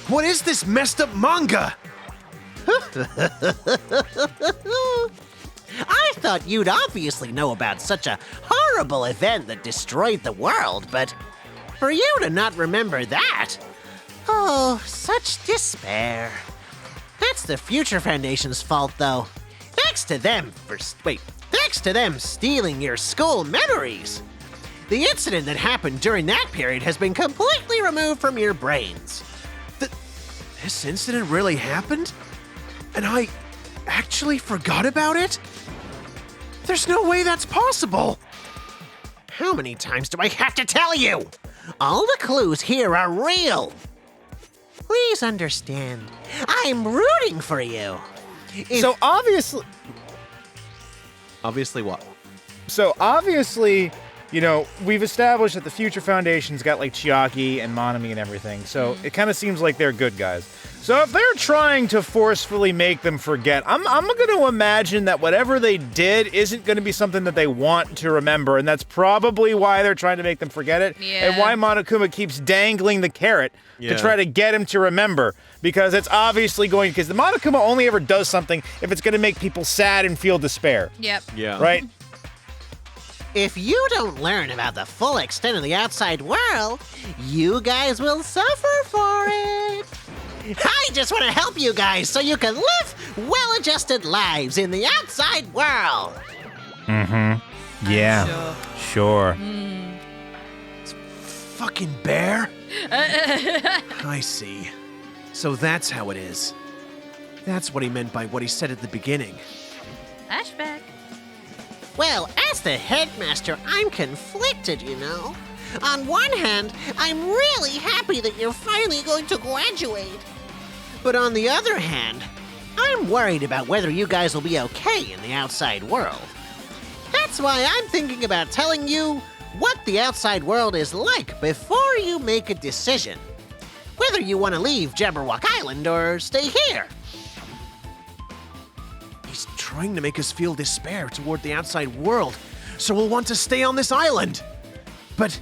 What is this messed up manga? I thought you'd obviously know about such a horrible event that destroyed the world, but for you to not remember that? Oh, such despair. That's the Future Foundation's fault, though. Thanks to them stealing your school memories. The incident that happened during that period has been completely removed from your brains. This incident really happened? And I actually forgot about it? There's no way that's possible! How many times do I have to tell you? All the clues here are real. Please understand, I'm rooting for you. So obviously, What? So obviously, you know, we've established that the Future Foundation's got like Chiaki and Monami and everything, so it kind of seems like they're good guys. So if they're trying to forcefully make them forget, I'm going to imagine that whatever they did isn't going to be something that they want to remember, and that's probably why they're trying to make them forget it, and why Monokuma keeps dangling the carrot to try to get him to remember, because it's obviously going, because the Monokuma only ever does something if it's going to make people sad and feel despair. Yep. Yeah. Right? If you don't learn about the full extent of the outside world, you guys will suffer for it. I just want to help you guys so you can live well-adjusted lives in the outside world. Mm-hmm. Yeah. Sure. Fucking bear? I see. So that's how it is. That's what he meant by what he said at the beginning. Flashback. Well, as the headmaster, I'm conflicted, you know. On one hand, I'm really happy that you're finally going to graduate. But on the other hand, I'm worried about whether you guys will be okay in the outside world. That's why I'm thinking about telling you what the outside world is like before you make a decision. Whether you want to leave Jabberwock Island or stay here. He's trying to make us feel despair toward the outside world, so we'll want to stay on this island. But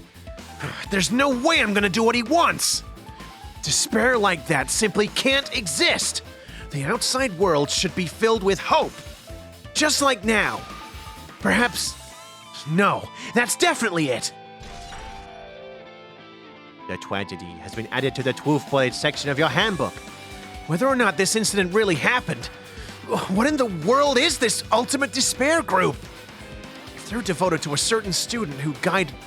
there's no way I'm gonna do what he wants. Despair like that simply can't exist. The outside world should be filled with hope. Just like now. Perhaps... No, that's definitely it. The tragedy has been added to the truthful section of your handbook. Whether or not this incident really happened, what in the world is this Ultimate Despair group? If they're devoted to a certain student who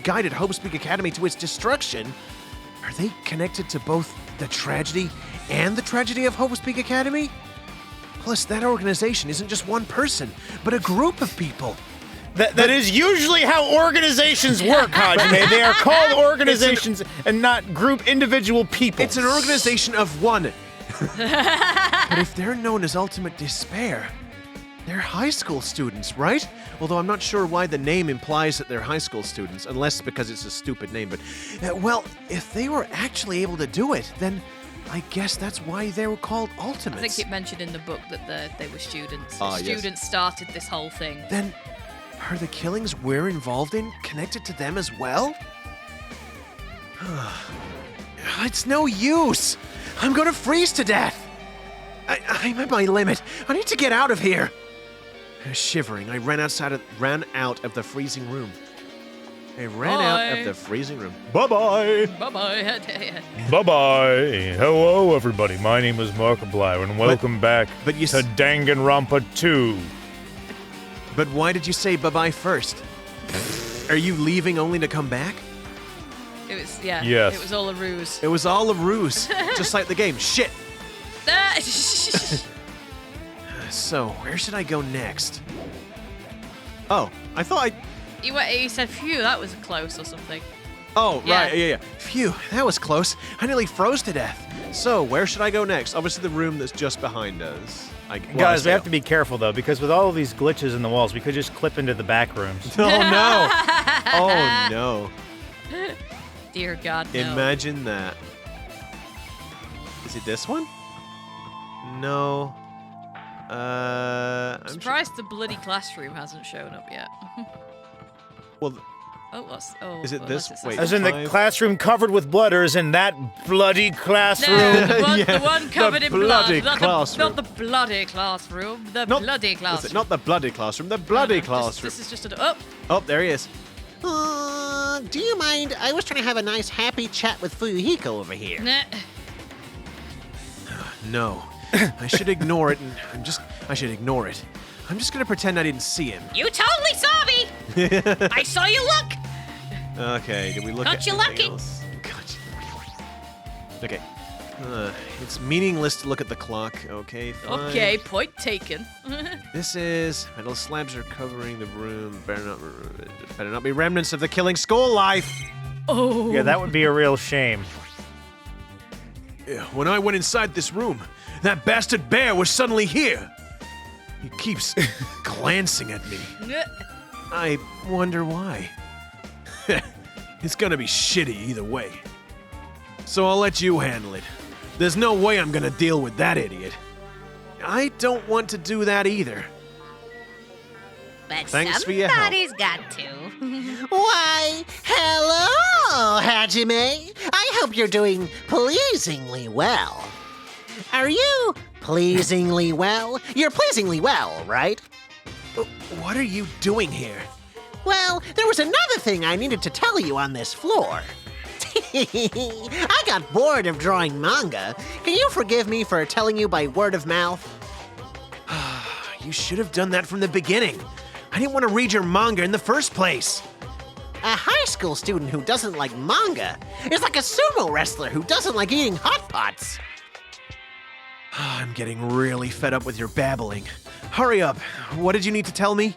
guided Hope's Peak Academy to its destruction, are they connected to both the tragedy and the tragedy of Hope's Peak Academy? Plus, that organization isn't just one person, but a group of people. That is usually how organizations work, Hajime. They are called organizations and not individual people. It's an organization of one. But if they're known as Ultimate Despair, they're high school students, right? Although I'm not sure why the name implies that they're high school students, unless because it's a stupid name. But, well, if they were actually able to do it, then I guess that's why they were called Ultimates. I think it mentioned in the book that they were students. Ah, yes. Students started this whole thing. Then, are the killings we're involved in connected to them as well? It's no use. I'm gonna freeze to death. I'm at my limit. I need to get out of here. Shivering, I ran out of the freezing room. Bye-bye. Bye-bye. Bye-bye. Hello, everybody. My name is Markiplier, and welcome back but you to Danganronpa 2. But why did you say bye-bye first? Are you leaving only to come back? It was, yeah. Yes. It was all a ruse. It was all a ruse, just like the game. Shit. So, where should I go next? Oh, I thought You said, phew, that was close or something. Oh, Yeah. right, yeah. Phew, that was close. I nearly froze to death. So, where should I go next? Obviously, the room that's just behind us. Guys, we have to be careful though, because with all of these glitches in the walls, we could just clip into the back rooms. Oh no! Oh no! Dear God, no. Imagine that. Is it this one? No. I'm surprised the bloody classroom hasn't shown up yet. Well, is it this? Wait, As in the classroom covered with blood, or is in that bloody classroom? No, the one covered in blood. bloody Not classroom. the bloody classroom. The bloody classroom. Not the bloody classroom. The bloody No, classroom. This is just an up. Oh, there he is. Do you mind? I was trying to have a nice, happy chat with Fuyuhiko over here. Nah. No. I should ignore it, and I should ignore it. I'm just gonna pretend I didn't see him. You totally saw me! I saw you look! Okay, did we look Got at you anything lucky. else? Gotcha. Okay. It's meaningless to look at the clock. Okay, fine. Okay, point taken. This is metal slabs are covering the room. Better not be remnants of the killing school life. Oh. Yeah, that would be a real shame. When I went inside this room, that bastard bear was suddenly here. He keeps glancing at me. I wonder why. It's gonna be shitty either way. So I'll let you handle it. There's no way I'm gonna deal with that idiot. I don't want to do that either. But Thanks for your help. somebody's got to. Why, hello, Hajime. I hope you're doing pleasingly well. Are you pleasingly well? You're pleasingly well, right? What are you doing here? Well, there was another thing I needed to tell you on this floor. I got bored of drawing manga. Can you forgive me for telling you by word of mouth? You should have done that from the beginning. I didn't want to read your manga in the first place. A high school student who doesn't like manga is like a sumo wrestler who doesn't like eating hot pots. I'm getting really fed up with your babbling. Hurry up. What did you need to tell me?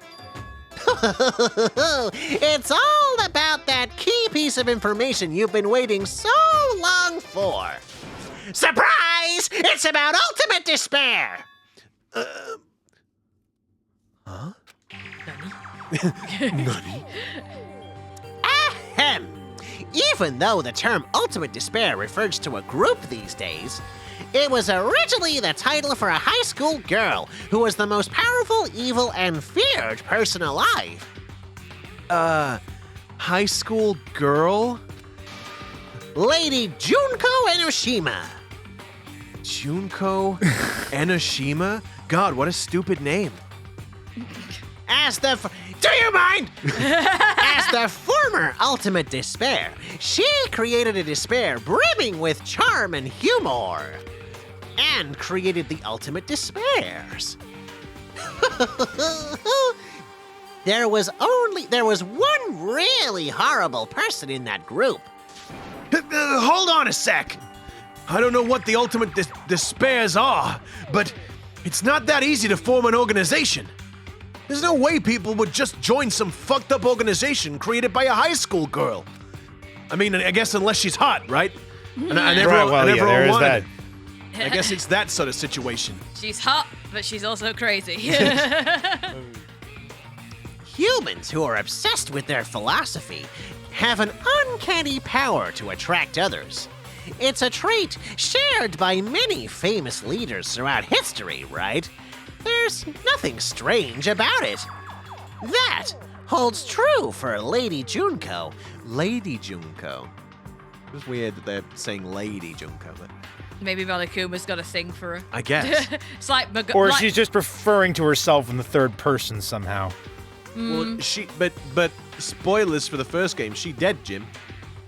It's all about that key piece of information you've been waiting so long for. Surprise! It's about ultimate despair! Huh? Nani? Ahem! Even though the term ultimate despair refers to a group these days, it was originally the title for a high school girl who was the most powerful, evil, and feared person alive. High school girl? Lady Junko Enoshima. Junko Enoshima? God, what a stupid name. Do you mind? As the former ultimate despair, she created a despair brimming with charm and humor. And created the ultimate despairs. There was one really horrible person in that group. Hold on a sec. I don't know what the ultimate despairs are, but it's not that easy to form an organization. There's no way people would just join some fucked up organization created by a high school girl. I mean, I guess unless she's hot, right? And everyone there is wanted that. it. I guess it's that sort of situation. She's hot, but she's also crazy. Humans who are obsessed with their philosophy have an uncanny power to attract others. It's a trait shared by many famous leaders throughout history, right? There's nothing strange about it. That holds true for Lady Junko. Lady Junko. It's weird that they're saying Lady Junko, but Maybe Monokuma's got a thing for her. I guess. It's like... Or she's just referring to herself in the third person somehow. Well, but spoilers for the first game. She dead, Jim.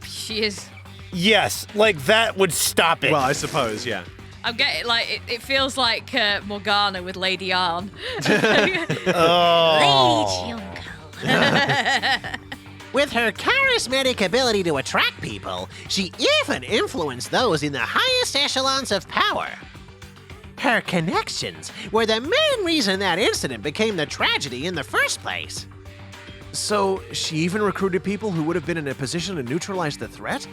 She is... Yes, like that would stop it. Well, I suppose, yeah. I'm getting, like, it feels like Morgana with Lady Arn. Lady Junko. With her charismatic ability to attract people, she even influenced those in the highest echelons of power. Her connections were the main reason that incident became the tragedy in the first place. So she even recruited people who would have been in a position to neutralize the threat?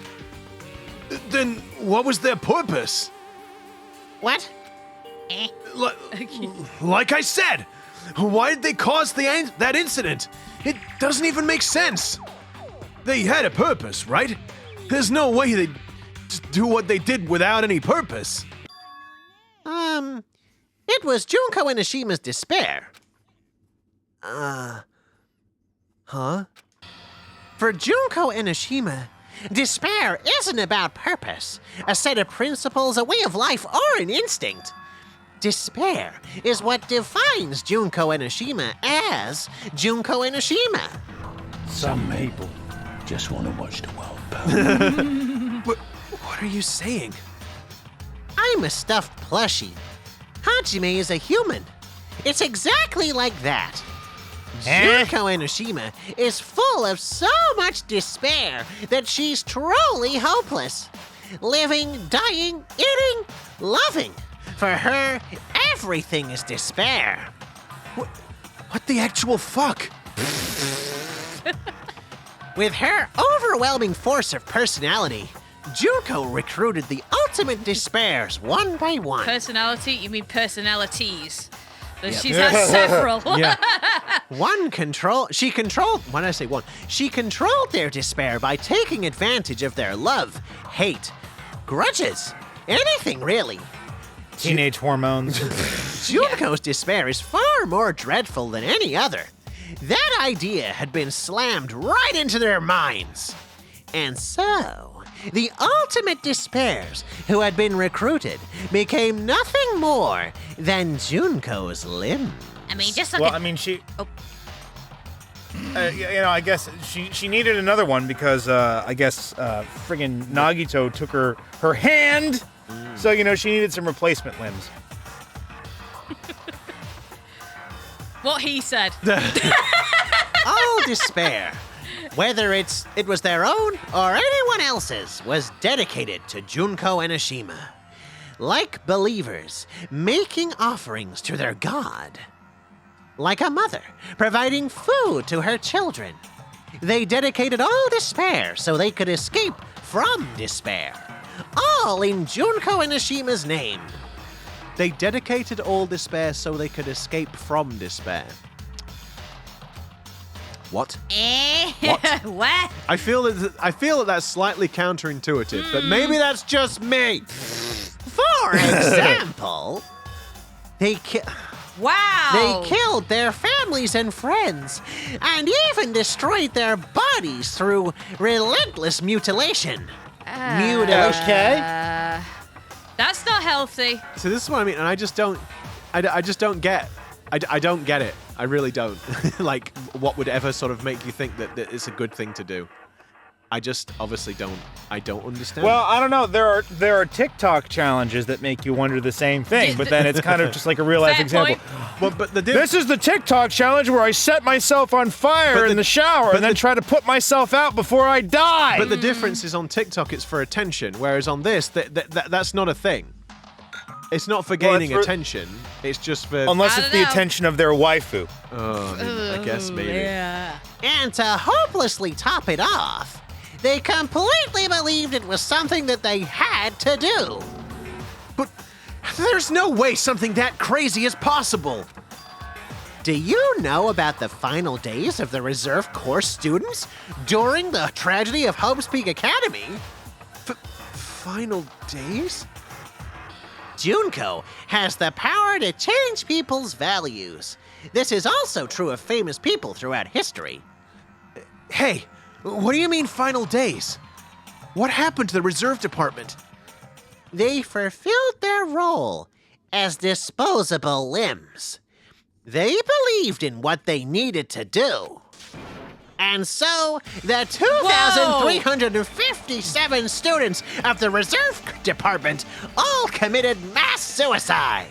Then what was their purpose? What? Like I said, why did they cause that incident? It doesn't even make sense. They had a purpose, right? There's no way they'd just do what they did without any purpose. It was Junko Enoshima's despair. Huh? For Junko Enoshima, despair isn't about purpose, a set of principles, a way of life, or an instinct. Despair is what defines Junko Enoshima as Junko Enoshima. Some people just want to watch the world burn. What are you saying? I'm a stuffed plushie. Hajime is a human. It's exactly like that. Junko Enoshima is full of so much despair that she's truly hopeless. Living, dying, eating, loving. For her, everything is despair. What the actual fuck? With her overwhelming force of personality, Junko recruited the ultimate despairs one by one. Personality? You mean personalities? She's had several. Yeah. She controlled their despair by taking advantage of their love, hate, grudges, anything really. Teenage hormones. Junko's despair is far more dreadful than any other. That idea had been slammed right into their minds. And so, the ultimate despairs who had been recruited became nothing more than Junko's limb. I mean, just look Well, at... I mean, I guess she needed another one because friggin' Nagito took her hand, so she needed some replacement limbs. What he said. All despair, whether it was their own or anyone else's, was dedicated to Junko Enoshima. Like believers, making offerings to their god. Like a mother, providing food to her children. They dedicated all despair so they could escape from despair. All in Junko Enoshima's name. They dedicated all despair so they could escape from despair. What? What? What? I feel that that's slightly counterintuitive, but maybe that's just me. For example, Wow. they killed their families and friends, and even destroyed their bodies through relentless mutilation. Okay. That's not healthy. So this is what I mean, and I just don't get. I don't get it. I really don't. Like, what would ever sort of make you think that it's a good thing to do? I just obviously don't. I don't understand. Well, I don't know. There are TikTok challenges that make you wonder the same thing, but then it's kind of just like a real life Fair example. point. but the This is the TikTok challenge where I set myself on fire in the shower and then try to put myself out before I die. But the difference is on TikTok it's for attention, whereas on this that's not a thing. It's not for gaining attention. It's just for Unless I it's don't the know. attention of their waifu. I guess maybe. Yeah. And to hopelessly top it off, they completely believed it was something that they had to do. But there's no way something that crazy is possible. Do you know about the final days of the Reserve Corps students during the tragedy of Hope's Peak Academy? Final days? Junko has the power to change people's values. This is also true of famous people throughout history. Hey, what do you mean final days? What happened to the reserve department? They fulfilled their role as disposable limbs. They believed in what they needed to do. And so, the 2,357 students of the Reserve Department all committed mass suicide.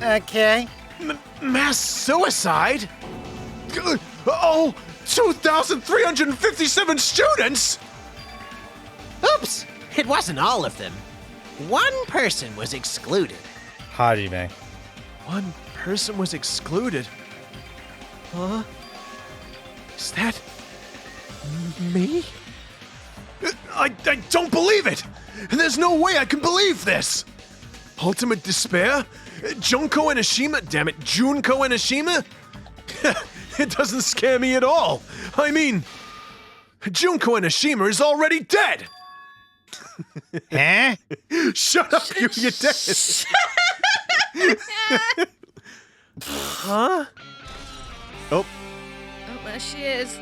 Okay. Mass suicide? Oh, 2,357 students? Oops, it wasn't all of them. One person was excluded. Hajime. One person was excluded. Huh? Is that me? I don't believe it! There's no way I can believe this! Ultimate Despair? Junko Enoshima? Damn it, Junko Enoshima? It doesn't scare me at all. I mean, Junko Enoshima is already dead! Huh? Shut up, you're dead! Huh? Oh, Oh, there she is.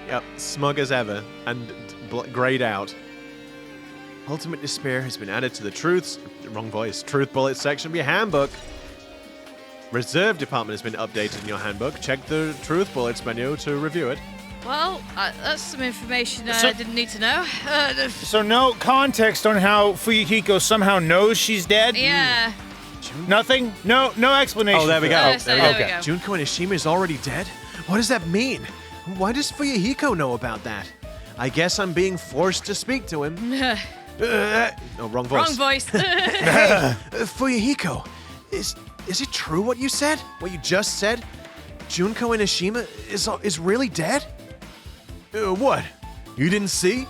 Yep, smug as ever, and grayed out. Ultimate Despair has been added to the Truth Bullet section of your handbook. Reserve department has been updated in your handbook. Check the Truth Bullets menu to review it. Well, that's some information So- I didn't need to know. So no context on how Fuyuhiko somehow knows she's dead? Yeah. Nothing? No explanation. Oh, there we for go. that. So there we Okay. go. Junko Enoshima is already dead? What does that mean? Why does Fuyuhiko know about that? I guess I'm being forced to speak to him. Oh, wrong voice. Wrong voice. Fuyuhiko, is it true what you said? What you just said? Junko Enoshima is really dead? What? You didn't see?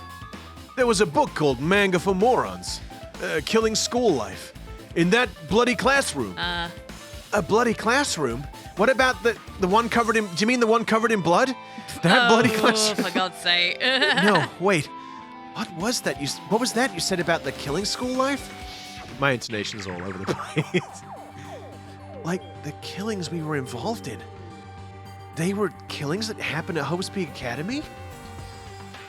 There was a book called Manga for Morons, Killing School Life, in that bloody classroom. A bloody classroom? What about the one covered in? Do you mean the one covered in blood? That bloody classroom? For God's sake. No, wait. What was that? What was that you said about the Killing School Life? My intonation's all over the place. Like the killings we were involved in. They were killings that happened at Hope's Peak Academy?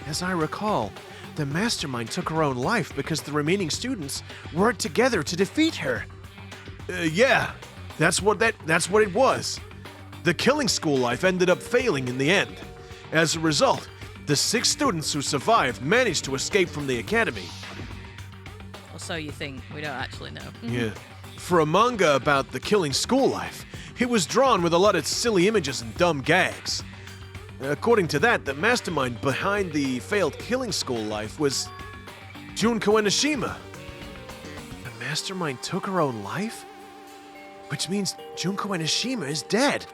As I recall, the mastermind took her own life because the remaining students worked together to defeat her. Yeah, that's what it was. The Killing School Life ended up failing in the end. As a result, the 6 students who survived managed to escape from the academy. Or so you think. We don't actually know. Yeah. For a manga about the Killing School Life, it was drawn with a lot of silly images and dumb gags. According to that, the mastermind behind the failed Killing School Life was Junko Enoshima. The mastermind took her own life? Which means Junko Enoshima is dead.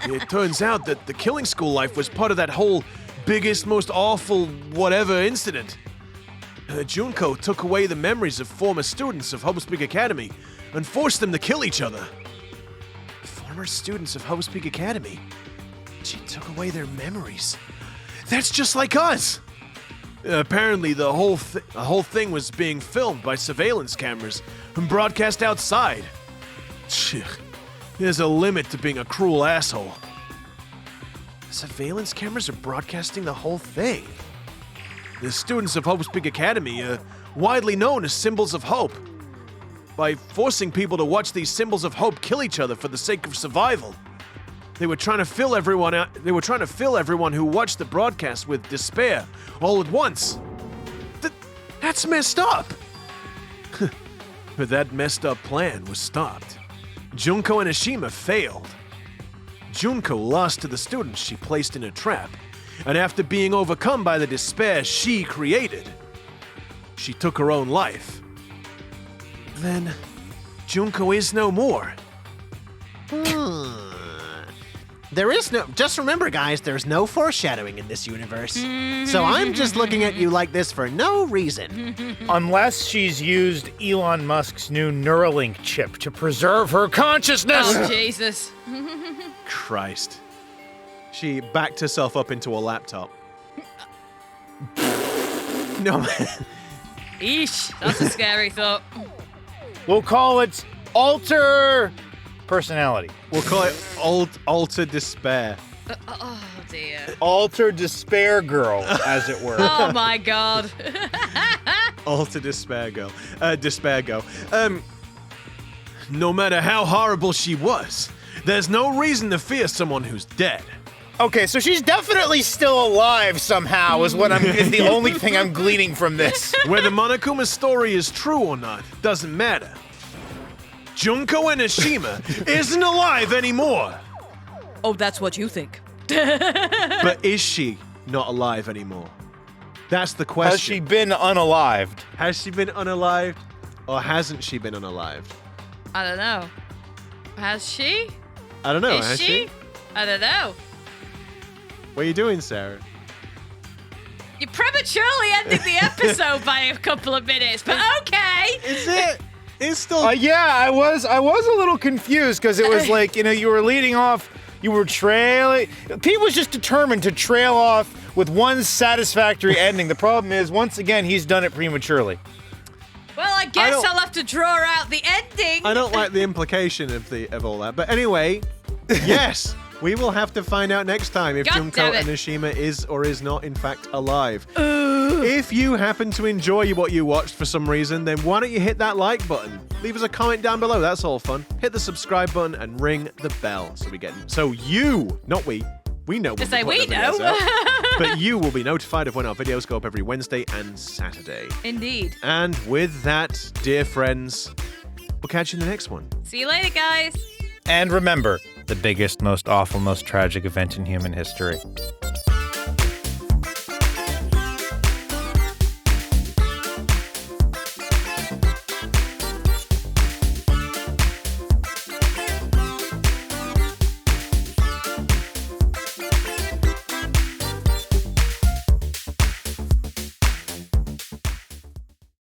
It turns out that the Killing School Life was part of that whole biggest, most awful whatever incident. Junko took away the memories of former students of Hope's Peak Academy and forced them to kill each other. Former students of Hope's Peak Academy? She took away their memories. That's just like us! Apparently, the whole thing was being filmed by surveillance cameras and broadcast outside. There's a limit to being a cruel asshole. Surveillance cameras are broadcasting the whole thing. The students of Hope's Peak Academy are widely known as symbols of hope. By forcing people to watch these symbols of hope kill each other for the sake of survival, they were trying to fill everyone out. They were trying to fill everyone who watched the broadcast with despair all at once. That's messed up. But that messed up plan was stopped. Junko Enoshima failed. Junko lost to the students she placed in a trap, and after being overcome by the despair she created, she took her own life. Then, Junko is no more. There is no. Just remember, guys, there's no foreshadowing in this universe. So I'm just looking at you like this for no reason. Unless she's used Elon Musk's new Neuralink chip to preserve her consciousness. Oh, Jesus. Christ. She backed herself up into a laptop. No, Eesh. That's a scary thought. We'll call it alter personality. We'll call it Alter Despair. Oh, dear. Alter despair girl, as it were. Oh, my God. Alter Despair Girl. Despair Girl. no matter how horrible she was, there's no reason to fear someone who's dead. Okay, so she's definitely still alive somehow, is the only thing I'm gleaning from this. Whether Monokuma's story is true or not doesn't matter. Junko Enoshima isn't alive anymore. Oh, that's what you think. But is she not alive anymore? That's the question. Has she been unalived? Has she been unalived, or hasn't she been unalived? I don't know. Has she? I don't know. Is Has she? I don't know. What are you doing, Sarah? You're prematurely ending the episode by a couple of minutes, but okay. Is it? It's still. Yeah, I was a little confused because it was like, you were leading off, you were trailing. Pete was just determined to trail off with one satisfactory ending. The problem is, once again, he's done it prematurely. Well, I guess I'll have to draw out the ending. I don't like the implication of all that, but anyway, yes. We will have to find out next time if Junko Enoshima is or is not, in fact, alive. If you happen to enjoy what you watched for some reason, then why don't you hit that like button? Leave us a comment down below. That's all fun. Hit the subscribe button and ring the bell so you, not we know. To say we know. But you will be notified of when our videos go up every Wednesday and Saturday. Indeed. And with that, dear friends, we'll catch you in the next one. See you later, guys. And remember, the biggest, most awful, most tragic event in human history.